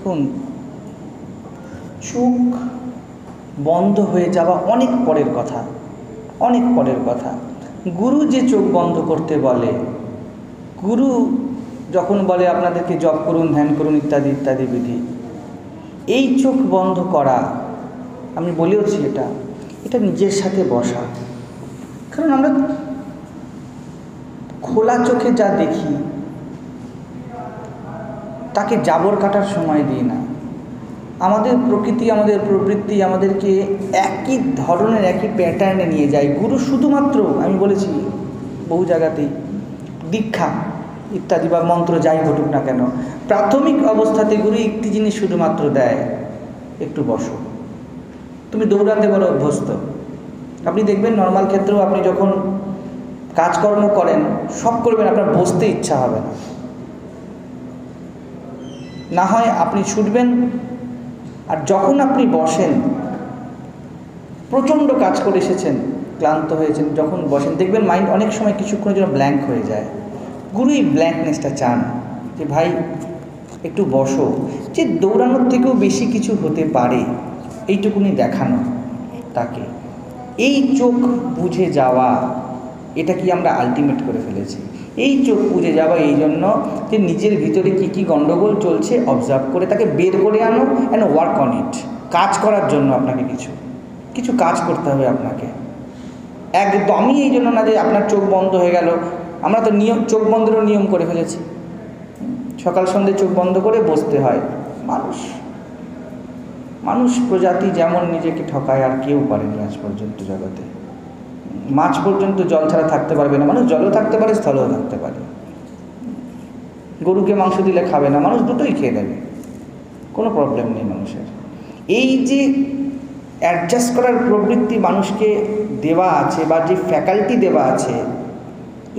দেখুন, চোখ বন্ধ হয়ে যাওয়া অনেক পরের কথা, অনেক পরের কথা। গুরু যে চোখ বন্ধ করতে বলে, গুরু যখন বলে আপনাদেরকে জপ করুন, ধ্যান করুন ইত্যাদি ইত্যাদি বিধি, এই চোখ বন্ধ করা, আমি বলেওছি এটা নিজের সাথে বসা। কারণ আমরা খোলা চোখে যা দেখি তাকে জাবর কাটার সময় দিই না। আমাদের প্রকৃতি, আমাদের প্রবৃত্তি আমাদেরকে একই ধরনের, একই প্যাটার্নে নিয়ে যায়। গুরু শুধুমাত্র, আমি বলেছি বহু জায়গাতেই, দীক্ষা ইত্যাদি বা মন্ত্র যাই ঘটুক না কেন, প্রাথমিক অবস্থাতে গুরু একটি জিনিস শুধুমাত্র দেয়, একটু বসো। তুমি দৌড়াতে বলো অভ্যস্ত, আপনি দেখবেন নর্মাল ক্ষেত্রেও আপনি যখন কাজকর্ম করেন সব করবেন, আপনার বসতে ইচ্ছা হবে না, না হয় আপনি ছুটবেন। আর যখন আপনি বসেন, প্রচণ্ড কাজ করে এসেছেন, ক্লান্ত হয়েছেন, যখন বসেন দেখবেন মাইন্ড অনেক সময় কিছুক্ষণের জন্য ব্ল্যাঙ্ক হয়ে যায়। গুরু এই ব্ল্যাঙ্কনেসটা চান, যে ভাই একটু বসো, যে দৌড়ানোর থেকেও বেশি কিছু হতে পারে এইটুকুনি দেখানো তাকে। এই চোখ বুঝে যাওয়া, এটা কি আমরা আলটিমেট করে ফেলেছি। এই চোখ বুঝে যাওয়া এই জন্য যে নিজের ভিতরে কি কি গণ্ডগোল চলছে অবজার্ভ করে তাকে বের করে আনো অ্যান্ড ওয়ার্ক অন ইট। কাজ করার জন্য আপনাকে কিছু কাজ করতে হবে আপনাকে, একদমই এই জন্য না যে আপনার চোখ বন্ধ হয়ে গেল। আমরা তো চোখ বন্ধেরও নিয়ম করে ফেলেছি, সকাল সন্ধ্যে চোখ বন্ধ করে বসতে হয়। মানুষ প্রজাতি যেমন নিজেকে ঠকায় আর কেউ পারেনি আজ পর্যন্ত জগতে। মাছ পর্যন্ত জল ছাড়া থাকতে পারবে না, মানুষ জলেও থাকতে পারে, স্থলেও থাকতে পারে। গরুকে মাংস দিলে খাবে না, মানুষ দুটোই খেয়ে নেবে, কোনো প্রবলেম নেই মানুষের। এই যে অ্যাডজাস্ট করার প্রবৃত্তি মানুষকে দেওয়া আছে, বা যে ফ্যাকাল্টি দেওয়া আছে,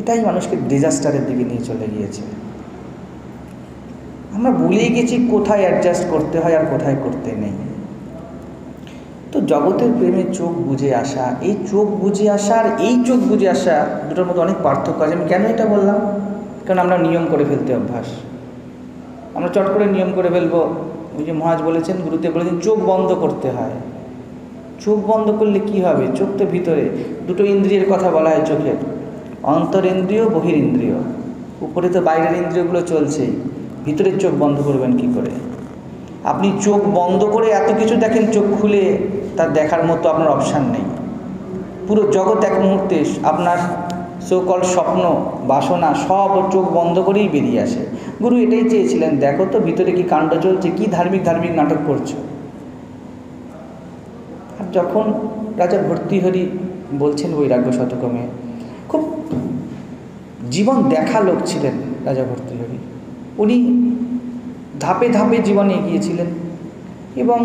এটাই মানুষকে ডিজাস্টারের দিকে নিয়ে চলে গিয়েছে। আমরা ভুলেই গেছি কোথায় অ্যাডজাস্ট করতে হয় আর কোথায় করতে নেই। তো জগতের প্রেমে চোখ বুঝে আসা, এই চোখ বুঝে আসা আর এই চোখ বুঝে আসা দুটোর মধ্যে অনেক পার্থক্য আছে। আমি কেন এটা বললাম? কারণ আমরা নিয়ম করে ফেলতে অভ্যাস, আমরা চট করে নিয়ম করে ফেলবো। ওই যে মহারাজ বলেছেন, গুরুদেব বলেছেন চোখ বন্ধ করতে হয়। চোখ বন্ধ করলে কি হবে? চোখ তো ভিতরে, দুটো ইন্দ্রিয়ের কথা বলা হয় চোখের, অন্তরিন্দ্রিয়, বহিরিন্দ্রিয়। উপরে তো বাইরের ইন্দ্রিয়গুলো চলছেই, ভিতরের চোখ বন্ধ করবেন কি করে? আপনি চোখ বন্ধ করে এত কিছু দেখেন, চোখ খুলে তার দেখার মতো আপনার অপশান নেই। পুরো জগৎ এক মুহূর্তে আপনার সকল স্বপ্ন, বাসনা সব চোখ বন্ধ করেই বেরিয়ে আসে। গুরু এটাই চেয়েছিলেন, দেখো তো ভিতরে কি কাণ্ড চলছে, কি ধার্মিক নাটক করছো। আর যখন রাজা ভর্তৃহরি বলছেন বৈরাগ্য শতকমে, খুব জীবন দেখা লোক ছিলেন রাজা ভর্তৃহরি। উনি ধাপে ধাপে জীবনে এগিয়েছিলেন, এবং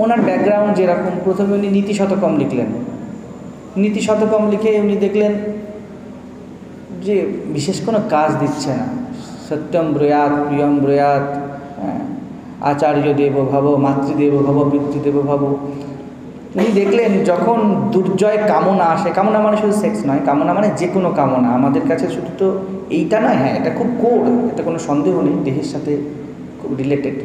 ওনার ব্যাকগ্রাউন্ড যেরকম, প্রথমে উনি নীতি শতকম লিখলেন। নীতি শতকম লিখে উনি দেখলেন যে বিশেষ কোনো কাজ দিচ্ছে না। সত্যম ব্রয়াত, প্রিয়ম ব্রয়াত, আচার্য দেব ভাব, মাতৃদেব ভাব, পিতৃদেব ভাব। উনি দেখলেন যখন দুর্জয় কামনা আসে, কামনা মানে শুধু সেক্স নয়, কামনা মানে যে কোনো কামনা, আমাদের কাছে শুধু তো এইটা নয়, হ্যাঁ এটা খুব কোর, এটা কোনো সন্দেহ নেই, দেহের সাথে খুব রিলেটেড।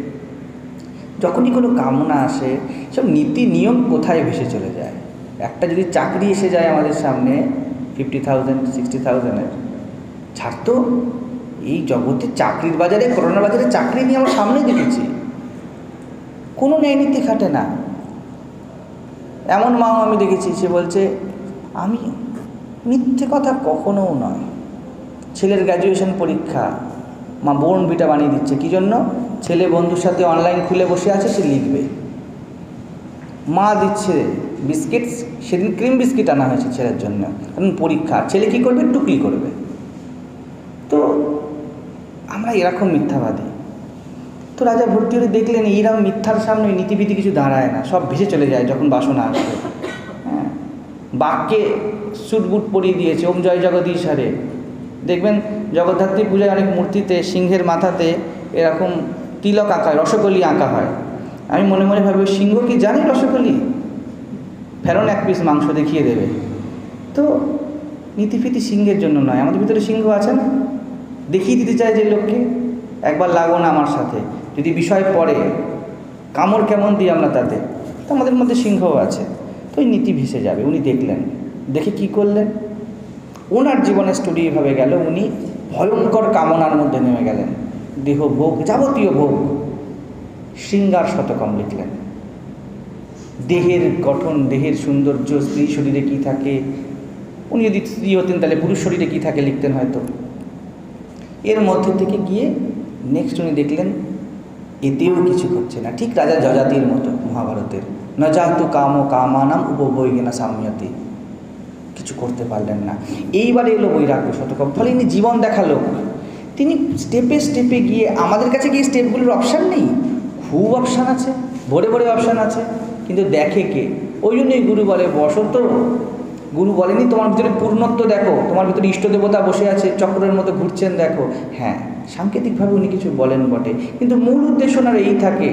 যখনই কোনো কামনা আসে, সব নীতি নিয়ম কোথায় ভেসে চলে যায়। একটা যদি চাকরি এসে যায় আমাদের সামনে 50,000 60,000-এর, ছাড় তো, এই জগতে চাকরির বাজারে, করোনার বাজারে চাকরি নিয়ে আমার সামনে দেখেছি, কোনো ন্যায় নীতি খাটে না। এমন মাও আমি দেখেছি, সে বলছে আমি মিথ্যে কথা কখনোও নয়। ছেলের গ্র্যাজুয়েশন পরীক্ষা, মা বোন বিটা বানিয়ে দিচ্ছে, কী জন্য? ছেলে বন্ধুর সাথে অনলাইন খুলে বসে আছে, সে লিখবে। মা দিচ্ছে বিস্কিট, সেদিন ক্রিম বিস্কিট আনা হয়েছে ছেলের জন্য, কারণ পরীক্ষা। ছেলে কী করবে? টুকলি করবে। তো আমরা এরকম মিথ্যাবাদী। তো রাজা ভর্তৃহরি দেখলেন এইরকম মিথ্যার সামনে নীতিবিধি কিছু দাঁড়ায় না, সব ভেসে চলে যায় যখন বাসনা আসবে। হ্যাঁ, বাক্যে সুটবুট পরিয়ে দিয়েছে, ওম জয় জগদীশ্বরে। দেখবেন জগদ্ধাত্রী পূজায় অনেক মূর্তিতে সিংহের মাথাতে এরকম তিলক আঁকা, রসকলি আঁকা হয়। আমি মনে মনে ভাবি, সিংহ কি জানে রসকলি? ফেরন এক পিস মাংস দেখিয়ে দেবে। তো নীতিফিতি সিংহের জন্য নয়, আমাদের ভিতরে সিংহ আছে না, দেখিয়ে দিতে চায় যে লোককে, একবার লাগো না আমার সাথে। যদি বিষয় পড়ে কামড় কেমন দিই আমরা তাতে, তো আমাদের মধ্যে সিংহও আছে, তো ওই নীতি ভেসে যাবে। উনি দেখলেন, দেখে কি করলেন, ওনার জীবনের স্টোরি এভাবে গেল, উনি ভয়ঙ্কর কামনার মধ্যে নেমে গেলেন, দেহ ভোগ, যাবতীয় ভোগ, শৃঙ্গার শতকম লিখলেন। দেহের গঠন, দেহের সৌন্দর্য, স্ত্রী শরীরে কী থাকে, উনি যদি স্ত্রী হতেন তাহলে পুরুষ শরীরে কী থাকে লিখতেন হয়তো। এর মধ্যে থেকে গিয়ে নেক্সট উনি দেখলেন এতেও কিছু হচ্ছে না, ঠিক রাজা যযাতির মতো মহাভারতের, ন যাতু কাম কামানাম উপভোগেনা সাম্যতি, কিছু করতে পারলেন না। এইবারে এলো বৈরাগ্য শতকম। ফলে ইনি জীবন দেখা লোক, তিনি স্টেপে স্টেপে গিয়ে, আমাদের কাছে গিয়ে স্টেপগুলোর অপশান নেই, খুব অপশান আছে, ভরে ভরে অপশান আছে, কিন্তু দেখে কে? ওই জন্যই গুরু বলে বসন্ত, গুরু বলেনি তোমার ভিতরে পূর্ণত্ব দেখো, তোমার ভিতরে ইষ্ট দেবতা বসে আছে চক্রের মতো ঘুরছেন দেখো। হ্যাঁ, সাংকেতিকভাবে উনি কিছু বলেন বটে, কিন্তু মূল উদ্দেশ্য ওনার এই থাকে,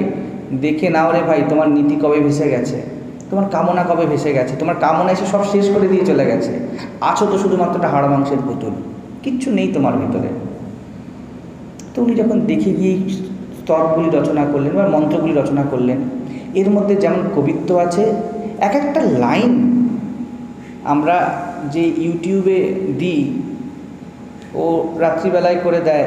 দেখে নাও রে ভাই তোমার নীতি কবে ভেসে গেছে, তোমার কামনা কবে ভেসে গেছে, তোমার কামনা এসে সব শেষ করে দিয়ে চলে গেছে, আছো তো শুধুমাত্র একটা হাড় মাংসের পুতুল, কিচ্ছু নেই তোমার ভিতরে। তো উনি যখন দেখে গিয়ে স্তরগুলি রচনা করলেন বা মন্ত্রগুলি রচনা করলেন, এর মধ্যে যেমন কবিত্ব আছে, এক একটা লাইন আমরা যে ইউটিউবে দিই, ও রাত্রিবেলায় করে দেয়,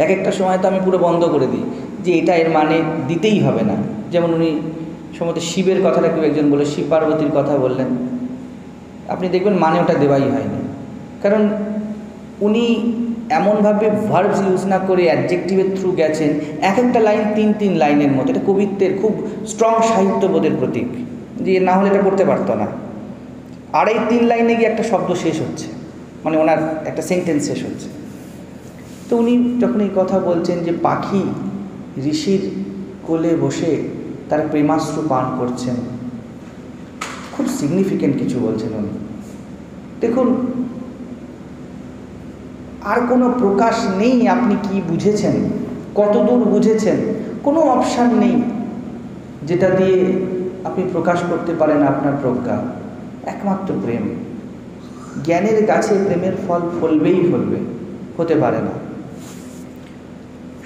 এক একটা সময় তো আমি পুরো বন্ধ করে দিই যে এটা এর মানে দিতেই হবে না। যেমন উনি সম্ভবত শিবের কথাটা কেউ একজন বলে, শিব পার্বতীর কথা বললেন, আপনি দেখবেন মানে ওটা দেওয়াই হয়নি, কারণ উনি এমনভাবে ভার্বস ইউজ না করে অ্যাডজেক্টিভের থ্রু গেছেন, এক একটা লাইন 3 লাইনের মতো। এটা কবিত্বের খুব স্ট্রং সাহিত্যবোধের প্রতীক, যে না হলে এটা করতে পারতো না। আর এই 3 লাইনে গিয়ে একটা শব্দ শেষ হচ্ছে, মানে ওনার একটা সেন্টেন্স শেষ হচ্ছে। তো উনি যখন এই কথা বলছেন যে পাখি ঋষির কোলে বসে তার প্রেমাশ্রু পান করছেন, খুব সিগনিফিক্যান্ট কিছু বলছেন উনি। দেখুন, আর কোনো প্রকাশ নেই, আপনি কি বুঝেছেন, কতদূর বুঝেছেন, কোনো অপশান নেই যেটা দিয়ে আপনি প্রকাশ করতে পারেন আপনার প্রজ্ঞা, একমাত্র প্রেম। জ্ঞানের গাছে প্রেমের ফল ফলবেই ফলবে, হতে পারে না।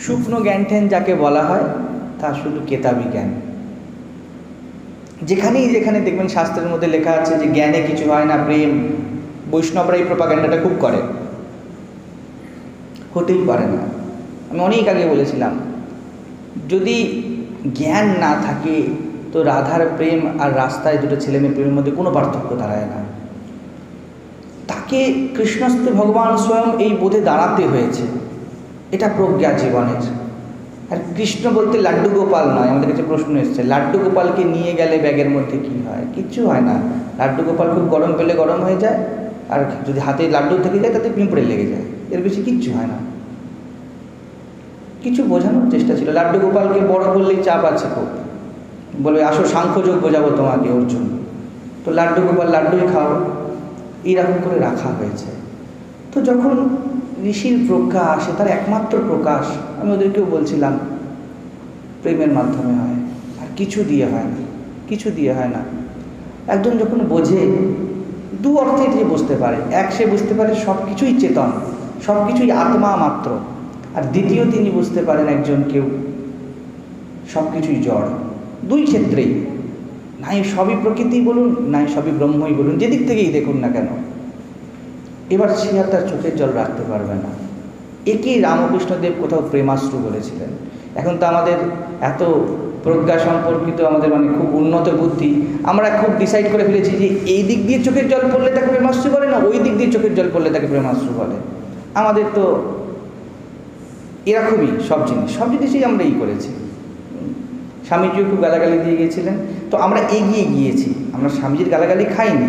শুকনো জ্ঞান ঠ্যান যাকে বলা হয় তা শুধু কেতাবি জ্ঞান। যেখানে দেখবেন শাস্ত্রের মধ্যে লেখা আছে যে জ্ঞানে কিছু হয় না, প্রেম, বৈষ্ণবরা এই প্রপাগান্ডাটা খুব করে, হতেই পারে না। আমি অনেক আগে বলেছিলাম, যদি জ্ঞান না থাকে তো রাধার প্রেম আর রাস্তায় দুটো ছেলে মেয়ের প্রেমের মধ্যে কোনো পার্থক্য দাঁড়ায় না। তাকে কৃষ্ণস্থ ভগবান স্বয়ং এই বোধে দাঁড়াতে হয়েছে, এটা প্রজ্ঞা জীবনের। আর কৃষ্ণ বলতে লাড্ডু গোপাল নয়। আমাদের কাছে প্রশ্ন এসছে, লাড্ডু গোপালকে নিয়ে গেলে ব্যাগের মধ্যে কি হয়? কিচ্ছু হয় না। লাড্ডু গোপাল খুব গরম পেলে গরম হয়ে যায়, আর যদি হাতে লাড্ডু থেকে যায় তাতে পিঁপড়ে লেগে যায়, এর বেশি কিচ্ছু হয় না। কিছু বোঝানোর চেষ্টা ছিল, লাড্ডু গোপালকে বড় করলেই চাপ আছে খুব, বলবে আসো সাংখ্যযোগ বোঝাবো তোমাকে অর্জুন, তো লাড্ডু গোপাল লাড্ডুই খাও, এইরকম করে রাখা হয়েছে। তো যখন ঋষির প্রজ্ঞা আসে, তার একমাত্র প্রকাশ, আমি ওদেরকেও বলছিলাম, প্রেমের মাধ্যমে হয়, আর কিছু দিয়ে হয় না, কিছু দিয়ে হয় না। একজন যখন বোঝে, দু অর্থে যে বুঝতে পারে, এক সে বুঝতে পারে সব কিছুই চেতন, সব কিছুই আত্মা মাত্র, আর দ্বিতীয় তিনি বুঝতে পারেন একজন কেউ সব কিছুই জড়। দুই ক্ষেত্রেই, নাই সবই প্রকৃতি বলুন, নাই সবই ব্রহ্মই বলুন, যেদিক থেকেই দেখুন না কেন, এবার সে আর তার চোখের জল রাখতে পারবে না। একেই রামকৃষ্ণদেব কোথাও প্রেমাশ্রু বলেছিলেন। এখন তো আমাদের এত প্রজ্ঞা সম্পর্কিত, আমাদের মানে খুব উন্নত বুদ্ধি, আমরা খুব ডিসাইড করে ফেলেছি যে এই দিক দিয়ে চোখের জল পড়লে তাকে প্রেমাশ্রু বলে না, ওই দিক দিয়ে চোখের জল পড়লে তাকে প্রেমাশ্রু বলে। আমাদের তো এরকমই সব জিনিসই আমরা করেছি। স্বামীজিও খুব গালাগালি দিয়ে গিয়েছিলেন, তো আমরা এগিয়ে গিয়েছি, আমরা স্বামীজির গালাগালি খাইনি।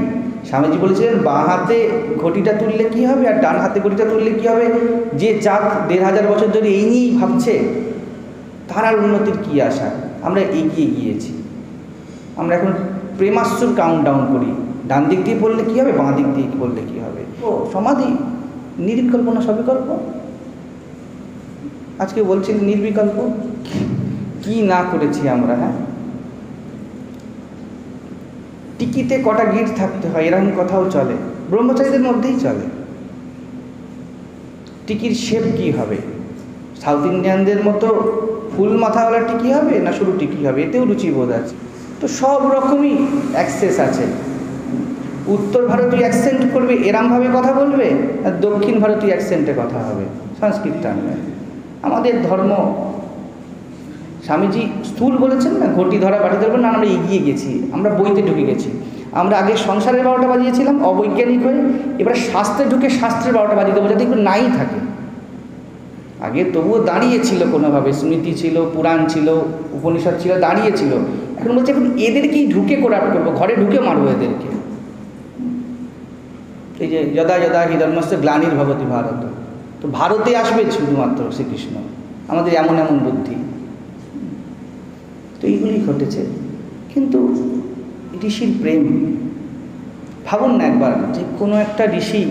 স্বামীজি বলেছিলেন বাঁ হাতে ঘটিটা তুললে কী হবে আর ডান হাতে ঘটিটা তুললে কী হবে, যে চাঁদ 1500 বছর ধরে এই নিয়েই ভাবছে তার আর উন্নতির কী আশা। আমরা এগিয়ে গিয়েছি, আমরা এখন প্রেমাশ্রুর কাউন্টডাউন করি, ডান দিক দিয়ে পড়লে কী হবে, বাঁ দিক দিয়ে পড়লে কী হবে। ও সমাধি, নির্বিকল্প না সবিকল্প? আজকে বলছি নির্বিকল্প, কি না করেছি আমরা। হ্যাঁ, টিকিতে কটা গিট থাকতে হয় এরকম কথাও চলে, ব্রহ্মচারীদের মধ্যেই চলে। টিকির শেপ কী হবে সাউথ ইন্ডিয়ানদের মতো ফুল মাথাওয়ালা টিকি হবে না সরু টিকি হবে, এতেও রুচিবোধ আছে। তো সব রকমই অ্যাক্সেস আছে। উত্তর ভারতীয় অ্যাকসেন্ট করবে, এরমভাবে কথা বলবে, আর দক্ষিণ ভারতীয় অ্যাকসেন্টে কথা হবে, সংস্কৃত টানবে। আমাদের ধর্ম, স্বামীজি স্থূল বলেছেন না, ঘটি ধরা বাটি ধরবেন না, আমরা এগিয়ে গেছি, আমরা বইতে ঢুকে গেছি। আমরা আগে সংসারের 12টা বাজিয়েছিলাম অবৈজ্ঞানিক হয়ে, এবারে শাস্ত্রে ঢুকে শাস্ত্রের 12টা বাজিয়ে দেবো, যাতে একটু নাই থাকে। আগে তবুও দাঁড়িয়েছিল কোনোভাবে, স্মৃতি ছিল, পুরাণ ছিল, উপনিষদ ছিল, দাঁড়িয়েছিল। এখন বলছে এখন এদেরকেই ঢুকে কোরাট করবো, ঘরে ঢুকে মারবো এদেরকে। এই যে যদা যদা হি ধর্মস্য গ্লানির্ভবতি ভারত, তো ভারতে আসবে শুধুমাত্র শ্রীকৃষ্ণ, আমাদের এমন এমন বুদ্ধি। তো এইগুলি ঘটেছে। কিন্তু ঋষির প্রেম, ভাবুন না একবার, যে কোনো একটা ঋষি,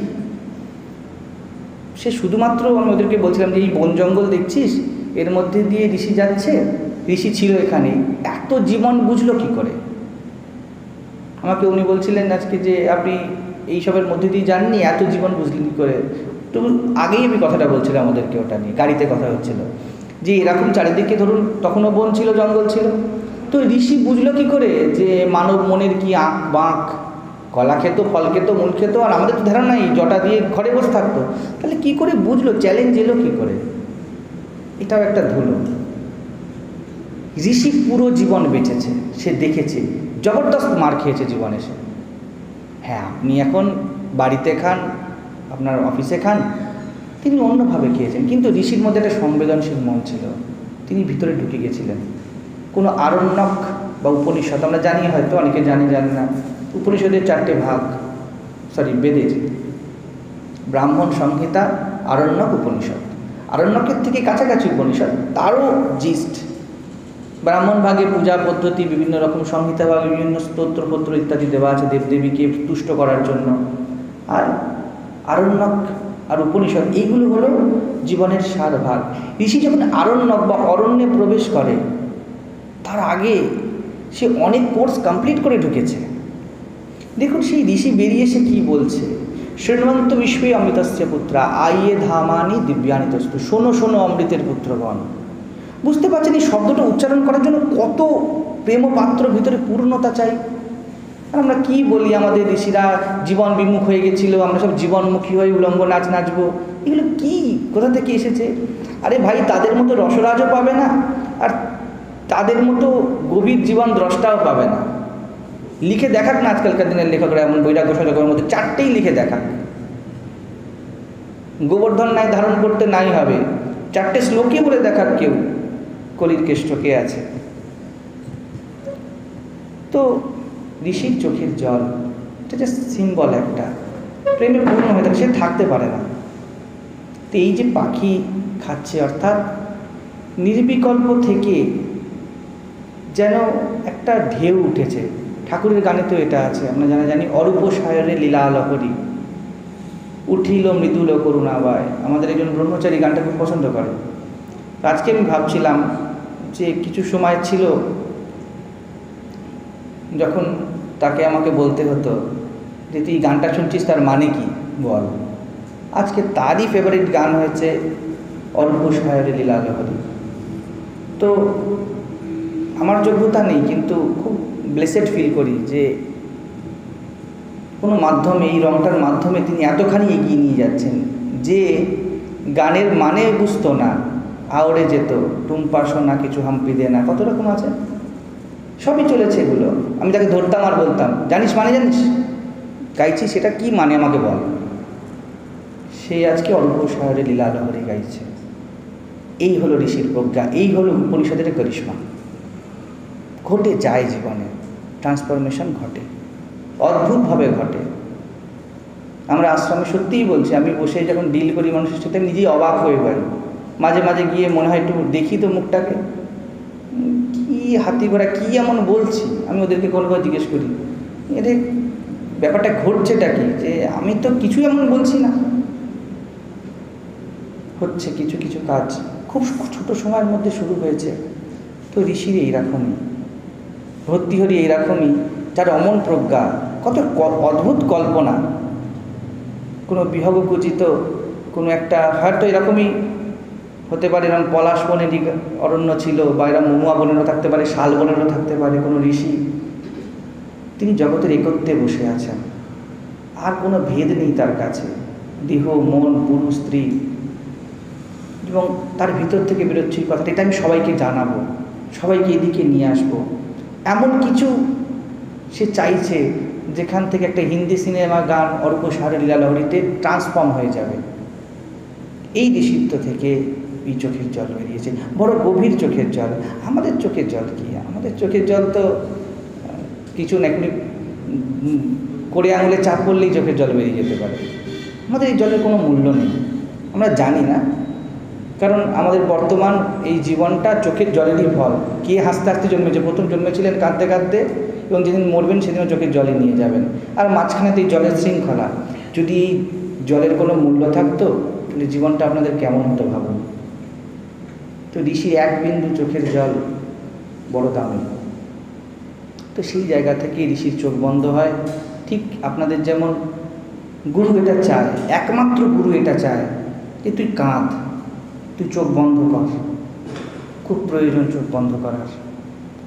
সে শুধুমাত্র, আমি ওদেরকে বলছিলাম যে এই বন জঙ্গল দেখছিস, এর মধ্যে দিয়ে ঋষি যাচ্ছে, ঋষি ছিল এখানে, এত জীবন বুঝলো কি করে? আমাকে উনি বলছিলেন আজকে যে আপনি এইসবের মধ্যে দিয়ে যাননি, এত জীবন বুঝলেন কী করে? তো আগেই আমি কথাটা বলছিলাম ওদেরকে, ওটা নিয়ে গাড়িতে কথা হচ্ছিল, যে এরকম চারিদিকে ধরুন তখনও বন ছিল, জঙ্গল ছিল, তো ঋষি বুঝলো কি করে যে মানব মনের কি আঁক বাঁক, কলা খেত, ফল খেত, মূল খেত, আর আমাদের তো ধারণা নেই, জটা দিয়ে ঘরে বসে থাকতো। তাহলে কি করে বুঝলো? চ্যালেঞ্জ এলো কি করে? এটাও একটা ধুলো। ঋষি পুরো জীবন বেঁচেছে, সে দেখেছে, জবরদস্ত মার খেয়েছে জীবনে সে। হ্যাঁ, আপনি এখন বাড়িতে খান, আপনার অফিসে খান, তিনি অন্যভাবে খেয়েছেন, কিন্তু ঋষির মধ্যে একটা সংবেদনশীল মন ছিল, তিনি ভিতরে ঢুকে গেছিলেন। কোনো আরণ্যক বা উপনিষদ, আমরা জানি হয়তো, অনেকে জানে না, উপনিষদের 4টে ভাগ, বেদের, ব্রাহ্মণ সংহিতা, আরণ্যক, উপনিষদ। আরণ্যকের থেকে কাছাকাছি উপনিষদ, তারও জিস্ট। ব্রাহ্মণ ভাগে পূজা পদ্ধতি, বিভিন্ন রকম সংহিতা ভাগে বিভিন্ন স্তোত্রপত্র ইত্যাদি দেওয়া আছে দেবদেবীকে তুষ্ট করার জন্য। আর আরণ্যক আর উপনিষদ, এইগুলো হলো জীবনের সার ভাগ। ঋষি যখন আরণ্যক বা অরণ্যে প্রবেশ করে, তার আগে সে অনেক কোর্স কমপ্লিট করে ঢুকেছে। দেখুন সেই ঋষি বেরিয়ে এসে কী বলছে, শৃণ্বন্ত বিশ্বই অমৃতস্য পুত্রা আইয়ে ধামানি দিব্যানি তস্তু, শোনো শোনো অমৃতের পুত্রগণ। বুঝতে পারছেন এই শব্দটা উচ্চারণ করার জন্য কত প্রেমপাত্র ভিতরে পূর্ণতা চাই। আর আমরা কি বলি, আমাদের ঋষিরা জীবন বিমুখ হয়ে গেছিল, আমরা সব জীবনমুখী হয়ে উলঙ্গ নাচ নাচবো, এগুলো কি, কোথা থেকে এসেছে? আরে ভাই, তাদের মতো রসরাজও পাবে না, আর তাদের মতো গভীর জীবন দ্রষ্টাও পাবে না। লিখে দেখাক না আজকালকার দিনের লেখকরা, এমন বৈরাগ্য সাধকের মধ্যে 4টেই লিখে দেখাক। গোবর্ধন নাই ধারণ করতে নাই হবে, 4টে শ্লোকই বলে দেখাক কেউ, কলির কেষ্ট কে আছে। তো ঋষির চোখের জল, এটা যে সিম্বল, একটা প্রেমে পূর্ণ হয়ে থাকে, সে থাকতে পারে না। তো এই যে পাখি খাচ্ছে, অর্থাৎ নির্বিকল্প থেকে যেন একটা ঢেউ উঠেছে। ঠাকুরের গানে তো এটা আছে, আমরা জানি অরূপ সায়রে লীলা লহরী, উঠিল মৃদুল করুণাবায়। আমাদের একজন ব্রহ্মচারী গানটা খুব পছন্দ করে। আজকে আমি ভাবছিলাম যে কিছু সময় ছিল যখন তাকে আমাকে বলতে হতো যে তুই গানটা শুনছিস, তার মানে কি বল। আজকে তারই ফেভারিট গান হয়েছে অরূপ সায়রে লীলা লহরী। তো আমার যোগ্যতা নেই, কিন্তু খুব ব্লেসেড ফিল করি যে কোনো মাধ্যমে, এই রংটার মাধ্যমে তিনি এতখানি এগিয়ে নিয়ে যাচ্ছেন যে গানের মানে বুঝতো না, আওড়ে যেত, টুম্পা সোনা কিছু হাম্পি দে না, কত রকম আছে, সবই চলেছে এগুলো। আমি তাকে ধরতাম আর বলতাম, জানিস মানে, জানিস গাইছি, সেটা কি মানে আমাকে বল। সে আজকে অরূপ সায়রে লীলা লহরী গাইছে। এই হলো ঋষির প্রজ্ঞা, এই হলো উপনিষদের করিশ্মা। ঘটে যায় জীবনে, ট্রান্সফরমেশন ঘটে, অদ্ভুতভাবে ঘটে। আমরা আশ্রমে সত্যিই বলছি, আমি বসে যখন ডিল করি মানুষের সাথে, নিজেই অবাক হয়ে পারি। মাঝে মাঝে গিয়ে মনে হয় একটু দেখি তো মুখটাকে, কি হাতি ঘোড়া, কী এমন বলছি। আমি ওদেরকে কোনো জিজ্ঞেস করি, এর ব্যাপারটা ঘটছেটা কি, যে আমি তো কিছুই এমন বলছি না। হচ্ছে কিছু কিছু কাজ খুব ছোট সময়ের মধ্যে শুরু হয়েছে। তো ঋষির এইরকমই, ভর্তৃহরি এইরকমই, যার অমন প্রজ্ঞা, কত অদ্ভুত কল্পনা। কোনো বিহগকুচিত কোনো একটা, হয়তো এরকমই হতে পারে এরকম পলাশ বনেরই অরণ্য ছিল, বা এরকম মহুয়া বনেরও থাকতে পারে, শাল বনেরও থাকতে পারে কোনো ঋষি। তিনি জগতের একত্বে বসে আছেন, আর কোনো ভেদ নেই তার কাছে, দেহ মন পুরুষ স্ত্রী, এবং তার ভিতর থেকে বেরোচ্ছে এই কথাটা, এটা আমি সবাইকে জানাবো, সবাইকে এদিকে নিয়ে আসবো। এমন কিছু সে চাইছে যেখান থেকে একটা হিন্দি সিনেমা গান অর্ক সাহারের লীলা লহরীতে ট্রান্সফর্ম হয়ে যাবে। এই ঋষিত্ব থেকে এই চোখের জল বেরিয়েছে, বড় গভীর চোখের জল। আমাদের চোখের জল কি? আমাদের চোখের জল তো কিছু না, এখনই করে আঙুলে চাপ পড়লেই চোখের জল বেরিয়ে যেতে পারে। আমাদের এই জলের কোনো মূল্য নেই, আমরা জানি না, কারণ আমাদের বর্তমান এই জীবনটা চোখের জলেরই ফল। কে হাসতে হাসতে জন্মেছে? প্রথম জন্মেছিলেন কাঁদতে কাঁদতে, এবং যেদিন মরবেন সেদিনও চোখের জলে নিয়ে যাবেন। আর মাঝখানেতে এই জলের শৃঙ্খলা। যদি এই জলের কোনো মূল্য থাকতো তাহলে জীবনটা আপনাদের কেমন হতো ভাবুন। তো ঋষির এক বিন্দু চোখের জল বড় দামি। তো সেই জায়গা থেকে ঋষির চোখ বন্ধ হয়। ঠিক আপনাদের যেমন গুরু এটা চায়, একমাত্র গুরু এটা চায় যে তুই কাঁদ, তুই চোখ বন্ধ কর, খুব প্রয়োজন চোখ বন্ধ করার।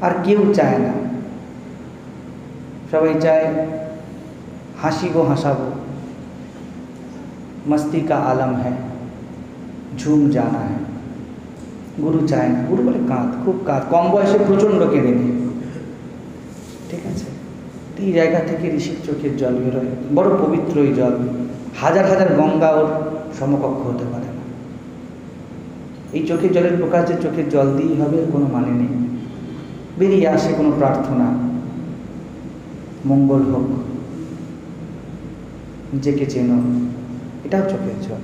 আর কেউ চায় না, সবাই চায় হাসিবো হাসাবো, মস্তি কা আলম হ্যায়, ঝুম জানা হ্যায়। গুরু চায় না, গুরু বলে কাঁদ, খুব কাঁদ, কম বয়সে প্রচণ্ড কেঁদে নে। ঠিক আছে, এই জায়গা থেকে ঋষির চোখের জল বেরোয়, বড় পবিত্র এই জল। হাজার হাজার গঙ্গা ওর সমকক্ষ হতে পারে না। এই চোখের জলের প্রকাশ যে চোখের জল দিয়েই হবে কোনো মানে নেই। বেরিয়ে আসে কোনো প্রার্থনা, মঙ্গল হোক, নিজেকে চেনো, এটাও চোখের জল।